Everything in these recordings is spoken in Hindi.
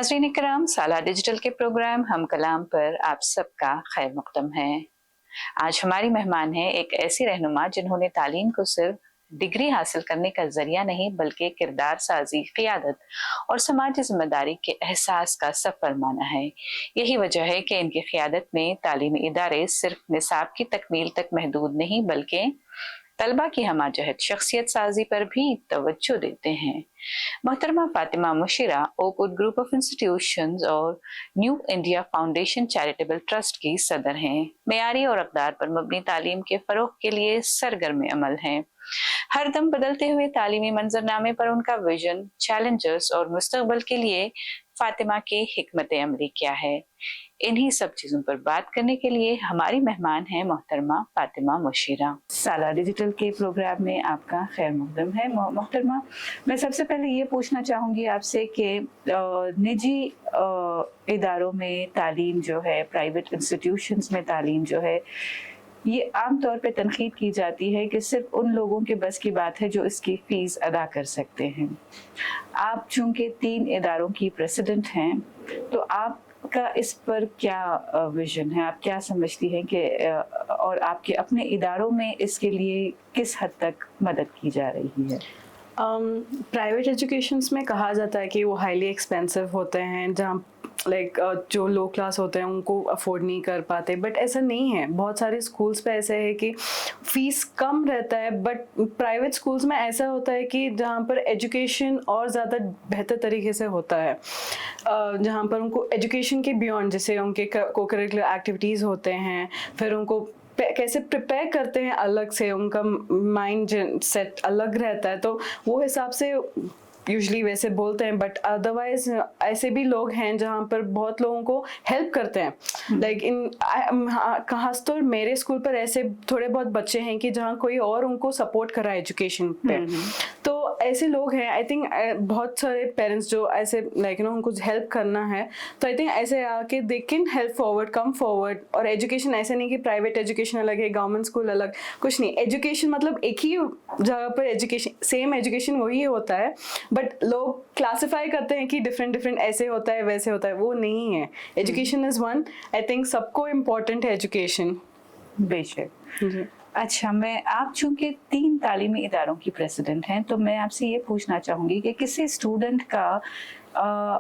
नाज़रीन इकराम, साला डिजिटल के प्रोग्राम हम कलाम पर आप सबका खैर मक़दम है। आज हमारी मेहमान है एक ऐसी रहनुमा जिन्होंने तालीम को सिर्फ डिग्री हासिल करने का जरिया नहीं बल्कि किरदार साजी, क़ियादत और समाजी जिम्मेदारी के एहसास का सफर माना है। यही वजह है कि इनकी क़ियादत में तालीमी इदारे सिर्फ निसाब की तकमील तक महदूद नहीं बल्कि तलबा की हमाजहत शख्सियत साजी पर भी तवज्जो देते हैं। मोहतरमा Fatima Mushira Oakwood group of institutions और New India Foundation charitable trust की सदर हैं। मेयारी और अक़दार पर मबनी तालीम के फ़रोग़ के लिए सरगर्म अमल हैं। हर दम बदलते हुए तालीमी मंजरनामे पर उनका विजन, चैलेंजेस और मुस्तक़बल के लिए फातिमा की हिकमत अमली क्या है, इन्हीं सब चीज़ों पर बात करने के लिए हमारी मेहमान हैं मोहतरमा फातिमा मुशीरा। साला डिजिटल के प्रोग्राम में आपका खैर मक़दम है। मोहतरमा, मैं सबसे पहले ये पूछना चाहूँगी आपसे कि निजी इदारों में तालीम जो है, प्राइवेट इंस्टीट्यूशंस में तालीम जो है, ये आम तौर पे तनकीद की जाती है कि सिर्फ उन लोगों के बस की बात है जो इसकी फ़ीस अदा कर सकते हैं। आप चूँकि 3 इदारों की प्रेसिडेंट हैं, तो आपका इस पर क्या विज़न है? आप क्या समझती हैं कि और आपके अपने इदारों में इसके लिए किस हद तक मदद की जा रही है? प्राइवेट एजुकेशंस में कहा जाता है कि वो हाईली एक्सपेंसिव होते हैं, जहाँ जो लो क्लास होते हैं उनको अफोर्ड नहीं कर पाते, बट ऐसा नहीं है। बहुत सारे स्कूल्स पे ऐसे है कि फ़ीस कम रहता है, बट प्राइवेट स्कूल्स में ऐसा होता है कि जहाँ पर एजुकेशन और ज़्यादा बेहतर तरीके से होता है, जहाँ पर उनको एजुकेशन के बियॉन्ड, जैसे उनके को करिकुलर एक्टिविटीज़ होते हैं, फिर उनको कैसे प्रिपेयर करते हैं, अलग से उनका माइंड सेट अलग रहता है, तो वो हिसाब से यूजली वैसे बोलते हैं। बट अदरवाइज ऐसे भी लोग हैं जहाँ पर बहुत लोगों को हेल्प करते हैं। लाइक खास तौर मेरे स्कूल पर ऐसे थोड़े बहुत बच्चे हैं कि जहाँ कोई और उनको सपोर्ट कर रहा है एजुकेशन पे, तो ऐसे लोग हैं। आई थिंक बहुत सारे पेरेंट्स जो ऐसे उनको हेल्प करना है, तो आई थिंक ऐसे आके they can help forward, come forward. और एजुकेशन ऐसे नहीं कि प्राइवेट एजुकेशन अलग है, गवर्नमेंट स्कूल अलग, कुछ नहीं। एजुकेशन मतलब एक ही जगह पर एजुकेशन, सेम एजुकेशन वही होता है, बट लोग क्लासिफाई करते हैं कि डिफरेंट ऐसे होता है वैसे होता है, वो नहीं है। Education is one. I think सबको इम्पोर्टेंट है एजुकेशन। बेशक। अच्छा, आप चूँकि 3 तालीमी इदारों की प्रेसिडेंट हैं, तो मैं आपसे ये पूछना चाहूँगी कि किसी स्टूडेंट का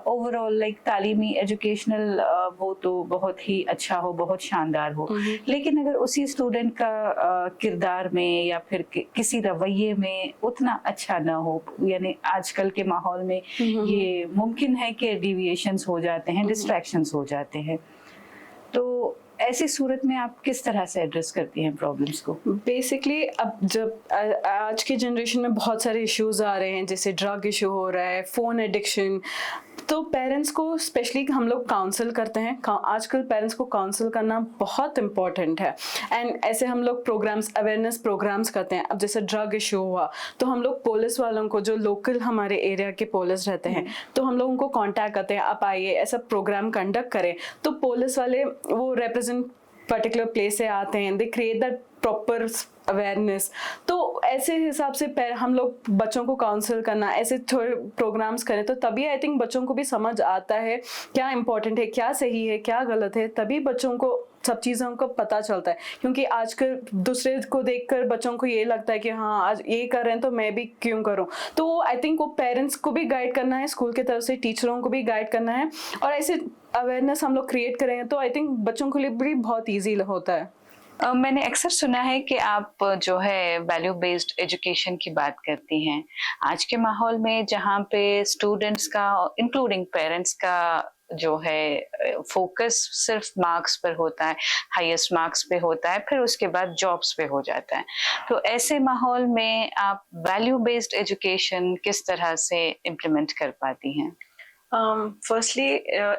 ओवरऑल तालीमी एजुकेशनल वो तो बहुत ही अच्छा हो, बहुत शानदार हो, लेकिन अगर उसी स्टूडेंट का किरदार में या फिर किसी रवैये में उतना अच्छा ना हो, यानी आजकल के माहौल में ये मुमकिन है कि डिविएशंस हो जाते हैं, डिस्ट्रैक्शंस हो जाते हैं, तो ऐसी सूरत में आप किस तरह से एड्रेस करती हैं प्रॉब्लम्स को? बेसिकली अब जब आज की जनरेशन में बहुत सारे इश्यूज आ रहे हैं, जैसे ड्रग इशू हो रहा है, फ़ोन एडिक्शन, तो पेरेंट्स को स्पेशली हम लोग काउंसल करते हैं। आजकल पेरेंट्स को काउंसल करना बहुत इम्पॉर्टेंट है। एंड ऐसे हम लोग प्रोग्राम्स, अवेयरनेस प्रोग्राम्स करते हैं। अब जैसे ड्रग इशू हुआ, तो हम लोग पुलिस वालों को, जो लोकल हमारे एरिया के पुलिस रहते हैं, तो हम लोग उनको कांटेक्ट करते हैं, आप आइए ऐसा प्रोग्राम कंडक्ट करें। तो पुलिस वाले वो रिप्रेजेंट पर्टिकुलर प्लेस से आते हैं, they create that proper awareness. तो ऐसे हिसाब से हम लोग बच्चों को काउंसिल करना, ऐसे थोड़े प्रोग्राम्स करें, तो तभी आई थिंक बच्चों को भी समझ आता है क्या इंपॉर्टेंट है, क्या सही है, क्या गलत है, तभी बच्चों को सब चीज़ों को पता चलता है। क्योंकि आजकल दूसरे को देखकर बच्चों को ये लगता है कि हाँ आज ये कर रहे हैं तो मैं भी क्यों करूँ। तो आई थिंक वो पेरेंट्स को भी गाइड करना है, स्कूल की तरफ से टीचरों को भी गाइड करना है, और ऐसे अवेयरनेस हम लोग क्रिएट करेंगे तो आई थिंक बच्चों के लिए भी बहुत ईजी होता है। मैंने अक्सर सुना है कि आप जो है वैल्यू बेस्ड एजुकेशन की बात करती हैं। आज के माहौल में जहाँ पे स्टूडेंट्स का इंक्लूडिंग पेरेंट्स का जो है फोकस सिर्फ मार्क्स पर होता है, हाईएस्ट मार्क्स पे होता है, फिर उसके बाद जॉब्स पे हो जाता है, तो ऐसे माहौल में आप वैल्यू बेस्ड एजुकेशन किस तरह से इम्प्लीमेंट कर पाती हैं? फर्स्टली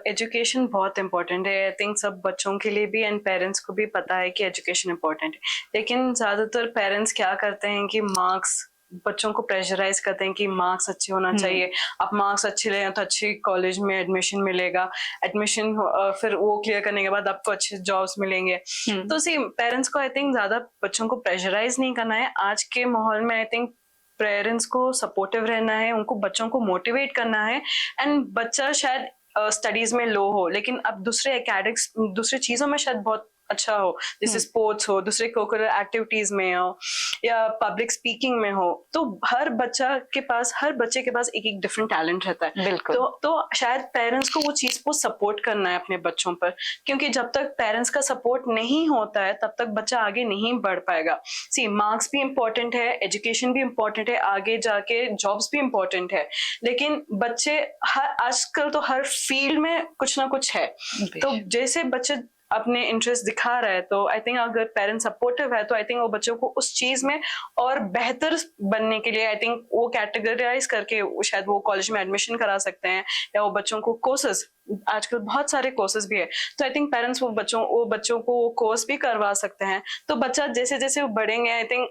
एजुकेशन बहुत इम्पोर्टेंट है। आई थिंक सब बच्चों के लिए भी एंड पेरेंट्स को भी पता है कि एजुकेशन इम्पोर्टेंट है, लेकिन ज़्यादातर पेरेंट्स क्या करते हैं कि मार्क्स, बच्चों को प्रेशराइज करते हैं कि मार्क्स अच्छे होना चाहिए, आप मार्क्स अच्छे ले तो अच्छी कॉलेज में एडमिशन मिलेगा, एडमिशन फिर वो क्लियर करने के बाद आपको अच्छे जॉब्स मिलेंगे। तो सी पेरेंट्स को आई थिंक ज़्यादा बच्चों को प्रेशराइज नहीं करना है। आज के माहौल में आई थिंक पेरेंट्स को सपोर्टिव रहना है, उनको बच्चों को मोटिवेट करना है, एंड बच्चा शायद स्टडीज में लो हो, लेकिन अब दूसरे एकेडमिक्स, दूसरी चीजों में शायद बहुत अच्छा हो, जैसे स्पोर्ट्स हो, दूसरे कोकुलर एक्टिविटीज में हो, या पब्लिक स्पीकिंग में हो, तो हर बच्चे के पास एक एक डिफरेंट टैलेंट रहता है। बिल्कुल। तो शायद पेरेंट्स को वो चीज को सपोर्ट करना है अपने बच्चों पर, क्योंकि जब तक पेरेंट्स का सपोर्ट नहीं होता है तब तक बच्चा आगे नहीं बढ़ पाएगा। सी, मार्क्स भी इम्पोर्टेंट है, एजुकेशन भी इम्पोर्टेंट है, आगे जाके जॉब्स भी इम्पोर्टेंट है, लेकिन बच्चे आजकल तो हर फील्ड में कुछ ना कुछ है। तो जैसे बच्चे अपने इंटरेस्ट दिखा रहा है, तो आई थिंक अगर पेरेंट्स सपोर्टिव है तो आई थिंक वो बच्चों को उस चीज में और बेहतर बनने के लिए आई थिंक वो कैटेगराइज करके शायद वो कॉलेज में एडमिशन करा सकते हैं, या वो बच्चों को कोर्सेज, आजकल बहुत सारे कोर्सेज भी है, तो आई थिंक पेरेंट्स वो बच्चों को कोर्स भी करवा सकते हैं। तो बच्चा जैसे जैसे वो बढ़ेंगे आई थिंक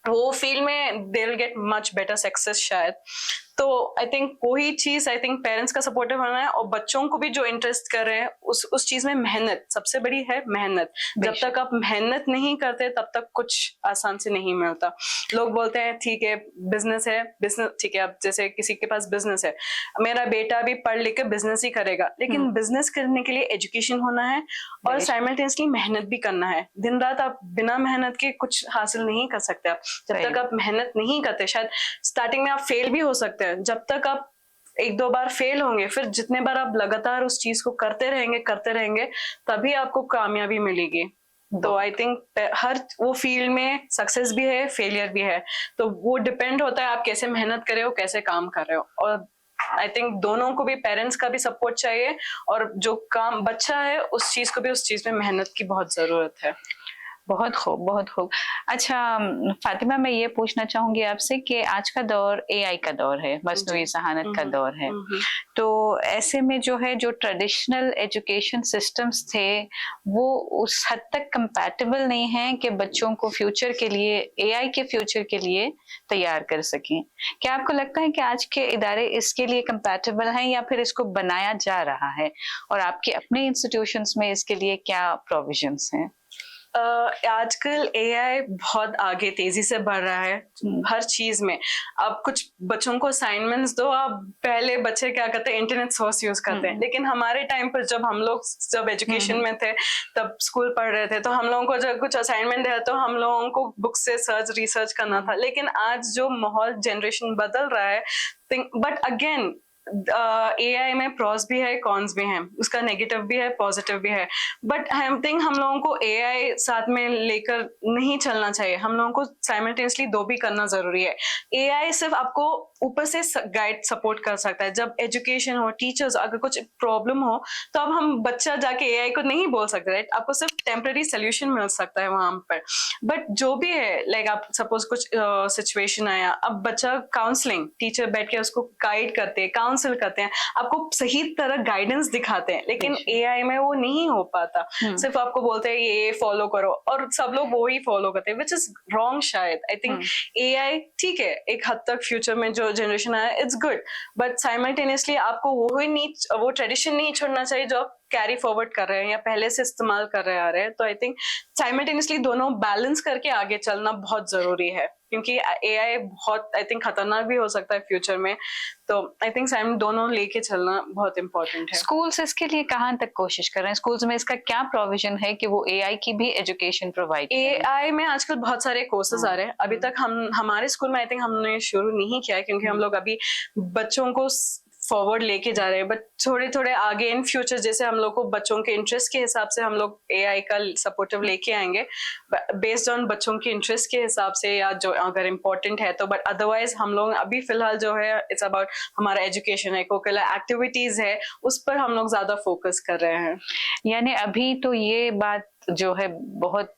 वो फील्ड में they will get much better success शायद। तो आई थिंक वही चीज, आई थिंक पेरेंट्स का सपोर्टिव होना है, और बच्चों को भी जो इंटरेस्ट कर रहे हैं उस चीज में मेहनत सबसे बड़ी है। मेहनत, जब तक आप मेहनत नहीं करते तब तक कुछ आसान से नहीं मिलता। लोग बोलते हैं ठीक है बिजनेस है, बिजनेस ठीक है, अब जैसे किसी के पास बिजनेस है, मेरा बेटा भी पढ़ लिख के बिजनेस ही करेगा, लेकिन बिजनेस करने के लिए एजुकेशन होना है और साइमल्टेनियसली मेहनत भी करना है। दिन रात आप बिना मेहनत के कुछ हासिल नहीं कर सकते। आप जब तक आप मेहनत नहीं करते, शायद स्टार्टिंग में आप फेल भी हो सकते हैं, जब तक आप एक दो बार फेल होंगे, फिर जितने बार आप लगातार उस चीज को करते रहेंगे तभी आपको कामयाबी मिलेगी। तो आई थिंक हर वो फील्ड में सक्सेस भी है, फेलियर भी है, तो वो डिपेंड होता है आप कैसे मेहनत कर रहे हो, कैसे काम कर रहे हो। और आई थिंक दोनों को भी, पेरेंट्स का भी सपोर्ट चाहिए, और जो काम बच्चा है उस चीज में मेहनत की बहुत जरूरत है। बहुत खूब, बहुत खूब। अच्छा फातिमा, मैं ये पूछना चाहूंगी आपसे कि आज का दौर एआई का दौर है, मस्नूई ज़हानत का दौर है, तो ऐसे में जो है, जो ट्रेडिशनल एजुकेशन सिस्टम्स थे वो उस हद तक कंपैटिबल नहीं हैं कि बच्चों को फ्यूचर के लिए, एआई के फ्यूचर के लिए तैयार कर सकें। क्या आपको लगता है कि आज के इदारे इसके लिए कंपैटिबल हैं, या फिर इसको बनाया जा रहा है, और आपके अपने इंस्टीट्यूशंस में इसके लिए क्या प्रोविजंस हैं? आजकल एआई बहुत आगे तेजी से बढ़ रहा है हर चीज में। अब कुछ बच्चों को असाइनमेंट्स दो, अब पहले बच्चे क्या करते हैं, इंटरनेट सोर्स यूज करते हैं, लेकिन हमारे टाइम पर जब एजुकेशन में थे, तब स्कूल पढ़ रहे थे, तो हम लोगों को जब कुछ असाइनमेंट है तो हम लोगों को बुक से रिसर्च करना था। लेकिन आज जो माहौल, जनरेशन बदल रहा है, बट अगेन एआई में प्रॉस भी है, कॉन्स भी हैं, उसका नेगेटिव भी है, पॉजिटिव भी है, बट आई थिंक हम लोगों को एआई साथ में लेकर नहीं चलना चाहिए। हम लोगों को साइमल्टेनियसली दो भी करना जरूरी है। एआई सिर्फ आपको ऊपर से गाइड सपोर्ट कर सकता है। जब एजुकेशन हो, टीचर्स, अगर कुछ प्रॉब्लम हो तो अब हम बच्चा जाके एआई को नहीं बोल सकते, राइट? आपको सिर्फ टेम्पररी सोल्यूशन मिल सकता है वहां पर। बट जो भी है, लाइक आप सपोज कुछ सिचुएशन आया, अब बच्चा काउंसलिंग, टीचर बैठ के उसको गाइड करते हैं, काउंसिल करते हैं, आपको सही तरह गाइडेंस दिखाते हैं, लेकिन एआई में वो नहीं हो पाता। सिर्फ आपको बोलते हैं ये फॉलो करो, और सब लोग वो ही फॉलो करते हैं, विच इज रॉन्ग शायद। आई थिंक एआई ठीक है, एक हद तक फ्यूचर में जो जनरेशन आया, इट्स गुड, बट साइमल्टेनियसली आपको वो ट्रेडिशन नहीं छोड़ना चाहिए जो आप कैरी फॉरवर्ड कर रहे हैं या पहले से इस्तेमाल कर रहे आ रहे हैं। तो आई थिंक साइमल्टेनियसली दोनों बैलेंस करके आगे चलना बहुत जरूरी है, क्योंकि एआई बहुत आई थिंक खतरनाक भी हो सकता है फ्यूचर में। तो आई थिंक दोनों लेके चलना बहुत इंपॉर्टेंट है। स्कूल्स इसके लिए कहाँ तक कोशिश कर रहे हैं? स्कूल्स में इसका क्या प्रोविजन है कि वो एआई की भी एजुकेशन प्रोवाइड करें? एआई में आजकल बहुत सारे कोर्सेज आ रहे हैं। अभी तक हमारे स्कूल में आई थिंक हमने शुरू नहीं किया है, क्योंकि हम लोग अभी बच्चों को फॉरवर्ड लेके जा रहे हैं, बट थोड़े थोड़े आगे इन फ्यूचर जैसे हम लोग को बच्चों के इंटरेस्ट के हिसाब से हम लोग एआई का सपोर्टिव लेके आएंगे, बेस्ड ऑन बच्चों के इंटरेस्ट के हिसाब से, या जो अगर इम्पोर्टेंट है तो। बट अदरवाइज हम लोग अभी फिलहाल जो है, इट्स अबाउट हमारा एजुकेशन है, कोकुलर एक्टिविटीज है, उस पर हम लोग ज्यादा फोकस कर रहे हैं। यानी अभी तो ये बात जो है बहुत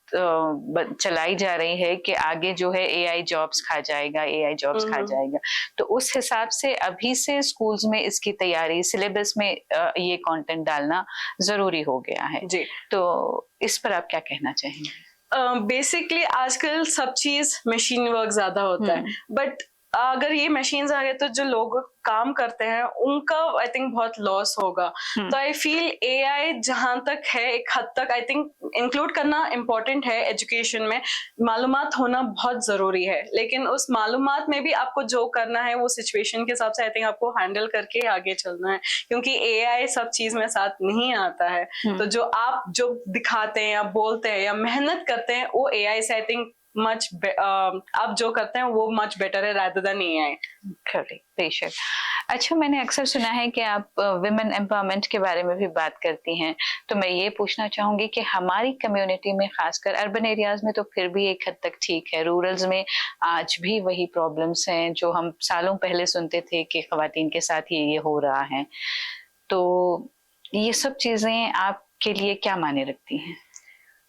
चलाई जा रही है कि आगे जो है एआई जॉब्स खा जाएगा, तो उस हिसाब से अभी से स्कूल्स में इसकी तैयारी, सिलेबस में ये कंटेंट डालना जरूरी हो गया है जी। तो इस पर आप क्या कहना चाहेंगे? बेसिकली आजकल सब चीज मशीन वर्क ज्यादा होता है, बट अगर ये मशीन्स आ गए तो जो लोग काम करते हैं उनका आई थिंक बहुत लॉस होगा। तो आई फील एआई जहां तक है एक हद तक आई थिंक इंक्लूड करना इम्पोर्टेंट है एजुकेशन में, मालूमात होना बहुत जरूरी है, लेकिन उस मालूमात में भी आपको जो करना है वो सिचुएशन के हिसाब से आई थिंक आपको हैंडल करके आगे चलना है, क्योंकि एआई सब चीज में साथ नहीं आता है। तो जो आप जो दिखाते हैं या बोलते हैं या मेहनत करते हैं वो एआई से आई थिंक मच आप जो करते हैं वो मच बेटर है रादर देन एआई। करेक्ट, बेशक। अच्छा, मैंने अक्सर सुना है कि आप विमेन एम्पावरमेंट के बारे में भी बात करती हैं, तो मैं ये पूछना चाहूंगी कि हमारी कम्युनिटी में, खासकर अर्बन एरियाज में तो फिर भी एक हद तक ठीक है, रूरल्स में आज भी वही प्रॉब्लम्स हैं जो हम सालों पहले सुनते थे कि खवातीन के साथ ये हो रहा है। तो ये सब चीजें आपके लिए क्या मायने रखती हैं?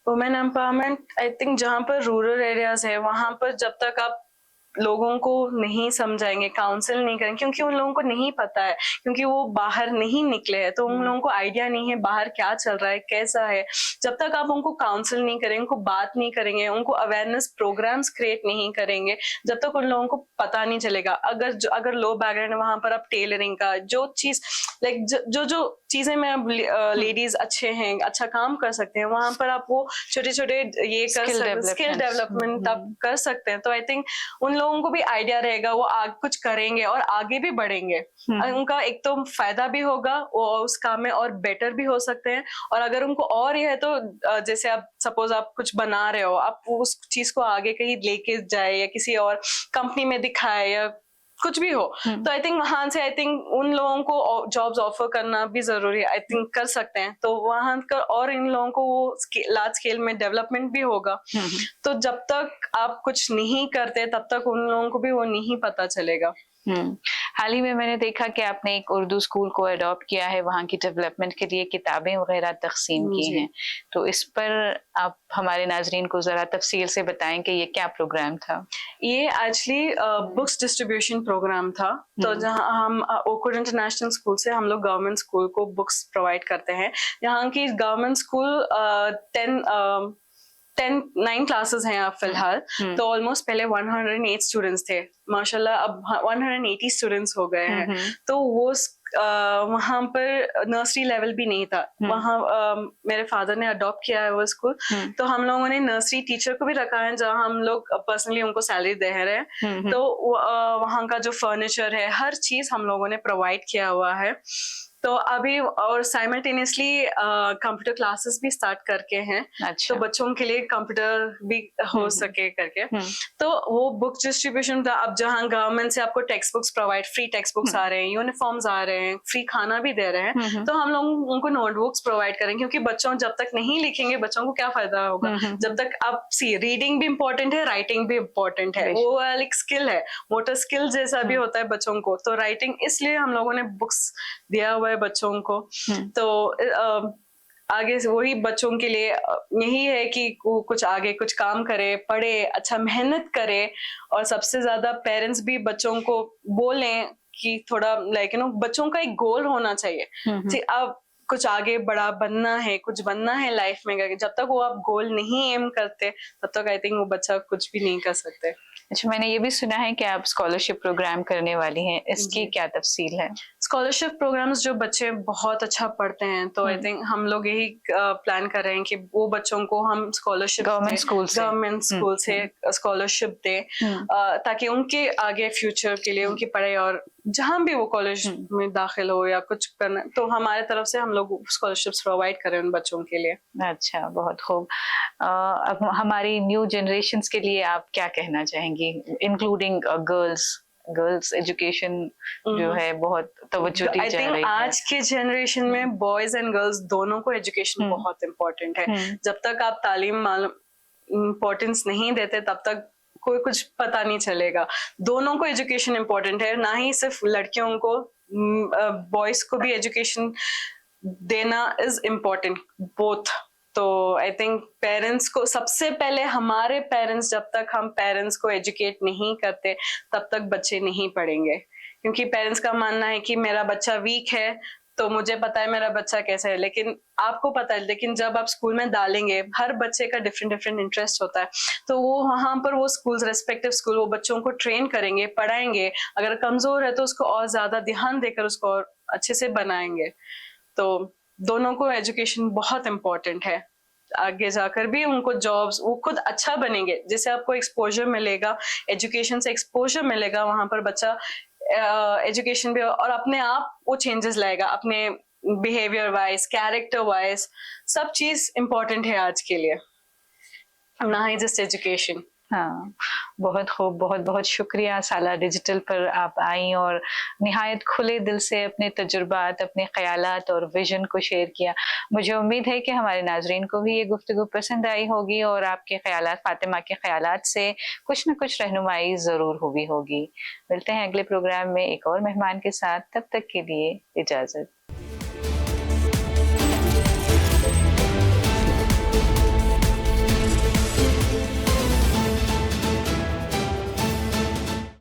वुमेन एम्पावरमेंट आई थिंक जहाँ पर रूरल एरियाज है वहां पर जब तक आप लोगों को नहीं समझाएंगे, काउंसिल नहीं करेंगे, क्योंकि उन लोगों को नहीं पता है, क्योंकि वो बाहर नहीं निकले हैं, तो उन लोगों को आइडिया नहीं है बाहर क्या चल रहा है, कैसा है। जब तक आप उनको काउंसिल नहीं करेंगे, उनको बात नहीं करेंगे, उनको अवेयरनेस प्रोग्राम्स क्रिएट नहीं करेंगे, जब तक उन लोगों को पता नहीं चलेगा। अगर लो बैकग्राउंड है वहां पर आप टेलरिंग का जो चीज लाइक जो चीजें में लेडीज अच्छे हैं, अच्छा काम कर सकते हैं, वहां पर आप वो छोटे छोटे ये कर सकते, स्किल डेवलपमेंट आप कर सकते हैं। तो आई थिंक उन लोगों को भी आइडिया रहेगा, वो कुछ करेंगे और आगे भी बढ़ेंगे। उनका एक तो फायदा भी होगा, वो उस काम में और बेटर भी हो सकते हैं। और अगर उनको और ये है तो जैसे आप सपोज आप कुछ बना रहे हो, आप उस चीज को आगे कहीं लेके जाए या किसी और कंपनी में दिखाए या कुछ भी हो, तो आई थिंक वहां से आई थिंक उन लोगों को जॉब्स ऑफर करना भी जरूरी है, आई थिंक कर सकते हैं। तो वहां कर और इन लोगों को वो लार्ज स्केल में डेवलपमेंट भी होगा। तो जब तक आप कुछ नहीं करते तब तक उन लोगों को भी वो नहीं पता चलेगा। हाल ही में मैंने देखा कि आपने एक उर्दू स्कूल को अडॉप्ट किया है, वहाँ की डेवलपमेंट के लिए किताबें वगैरह तकसीम की हैं, तो इस पर आप हमारे नाजरीन को जरा तफसील से बताएं कि ये क्या प्रोग्राम था? ये एक्चुअली बुक्स डिस्ट्रीब्यूशन प्रोग्राम था। तो जहाँ हम ओकवुड इंटरनेशनल स्कूल से हम लोग गवर्नमेंट स्कूल को बुक्स प्रोवाइड करते हैं। यहाँ की गवर्नमेंट स्कूल 9 क्लासेस हैं अब फिलहाल। तो ऑलमोस्ट पहले 108 स्टूडेंट्स थे, माशाल्लाह अब 180 स्टूडेंट्स हो गए हैं। तो वो वहां पर नर्सरी लेवल भी नहीं था, वहाँ मेरे फादर ने अडॉप्ट किया है वो स्कूल। तो हम लोगों ने नर्सरी टीचर को भी रखा है, जहाँ हम लोग पर्सनली उनको सैलरी दे रहे हैं। तो वहाँ का जो फर्नीचर है, हर चीज हम लोगों ने प्रोवाइड किया हुआ है। तो अभी और साइमल्टेनियसली कंप्यूटर क्लासेस भी स्टार्ट करके हैं। अच्छा। तो बच्चों के लिए कंप्यूटर भी हो सके करके। तो वो बुक डिस्ट्रीब्यूशन था। अब जहाँ गवर्नमेंट से आपको text books provide, free text books आ रहे हैं, यूनिफॉर्म्स आ रहे हैं, फ्री खाना भी दे रहे हैं, तो हम लोग उनको नोटबुक्स प्रोवाइड करें, क्योंकि बच्चों जब तक नहीं लिखेंगे बच्चों को क्या फायदा होगा। जब तक आप रीडिंग भी इम्पोर्टेंट है, राइटिंग भी इम्पोर्टेंट है, वो एक स्किल है, मोटर स्किल जैसा भी होता है बच्चों को। तो राइटिंग, इसलिए हम लोगों ने बुक्स दिया हुआ है बच्चों को। तो आगे से वही बच्चों के लिए यही है कि वो कुछ आगे कुछ काम करे, पढ़े, अच्छा मेहनत करे, और सबसे ज्यादा पेरेंट्स भी बच्चों को बोलें कि थोड़ा लाइक बच्चों का एक गोल होना चाहिए। अब कुछ आगे बड़ा बनना है, कुछ बनना है लाइफ में, जब तक वो आप गोल नहीं एम करते तब तक आई थिंक वो बच्चा कुछ भी नहीं कर सकते। अच्छा, मैंने ये भी सुना है कि आप स्कॉलरशिप प्रोग्राम करने वाली हैं, इसकी क्या तफसील है? स्कॉलरशिप प्रोग्राम्स जो बच्चे बहुत अच्छा पढ़ते हैं, तो आई थिंक हम लोग यही प्लान कर रहे हैं कि वो बच्चों को हम स्कॉलरशिप गवर्नमेंट स्कूल से स्कॉलरशिप दें, ताकि उनके आगे फ्यूचर के लिए उनकी पढ़ाई, और जहां भी वो कॉलेज में दाखिल हो या कुछ करना, तो हमारे तरफ से हम लोग स्कॉलरशिप्स प्रोवाइड करें उन बच्चों के लिए। अच्छा, बहुत खूब। अब हमारी न्यू जनरेशन्स के लिए आप क्या कहना चाहेंगी, इंक्लूडिंग गर्ल्स एजुकेशन जो है बहुत तवज्जो दी जा रही है? आज के जनरेशन में बॉयज एंड गर्ल्स दोनों को एजुकेशन बहुत इम्पोर्टेंट है। जब तक आप तालीम इम्पोर्टेंस नहीं देते तब तक कोई कुछ पता नहीं चलेगा। दोनों को एजुकेशन इम्पोर्टेंट है, ना ही सिर्फ लड़कियों को, बॉयज को भी एजुकेशन देना इज इम्पोर्टेंट, बोथ। तो आई थिंक पेरेंट्स को सबसे पहले, हमारे पेरेंट्स, जब तक हम पेरेंट्स को एजुकेट नहीं करते तब तक बच्चे नहीं पढ़ेंगे, क्योंकि पेरेंट्स का मानना है कि मेरा बच्चा वीक है तो मुझे पता है मेरा बच्चा कैसा है, लेकिन आपको पता है, लेकिन जब आप स्कूल में डालेंगे, हर बच्चे का डिफरेंट डिफरेंट इंटरेस्ट होता है, तो वो वहाँ पर वो स्कूल, रेस्पेक्टिव स्कूल, वो बच्चों को ट्रेन करेंगे, पढ़ाएंगे। अगर कमजोर है तो उसको और ज्यादा ध्यान देकर उसको और अच्छे से बनाएंगे। तो दोनों को एजुकेशन बहुत इम्पोर्टेंट है। आगे जाकर भी उनको जॉब्स, वो खुद अच्छा बनेंगे, जैसे आपको एक्सपोजर मिलेगा, एजुकेशन से एक्सपोजर मिलेगा, वहां पर बच्चा एजुकेशन भी और अपने आप वो चेंजेस लाएगा, अपने बिहेवियर वाइज, कैरेक्टर वाइज, सब चीज इम्पोर्टेंट है आज के लिए, ना ही जस्ट एजुकेशन। हाँ, बहुत खूब, बहुत बहुत शुक्रिया साला, डिजिटल पर आप आई और निहायत खुले दिल से अपने तजुर्बात, अपने ख़यालात और विज़न को शेयर किया। मुझे उम्मीद है कि हमारे नाज़रीन को भी ये गुफ्तगू पसंद आई होगी और आपके ख़यालात, फ़ातिमा के ख़यालात से कुछ न कुछ रहनुमाई ज़रूर हुई होगी। मिलते हैं अगले प्रोग्राम में एक और मेहमान के साथ, तब तक के लिए इजाज़त।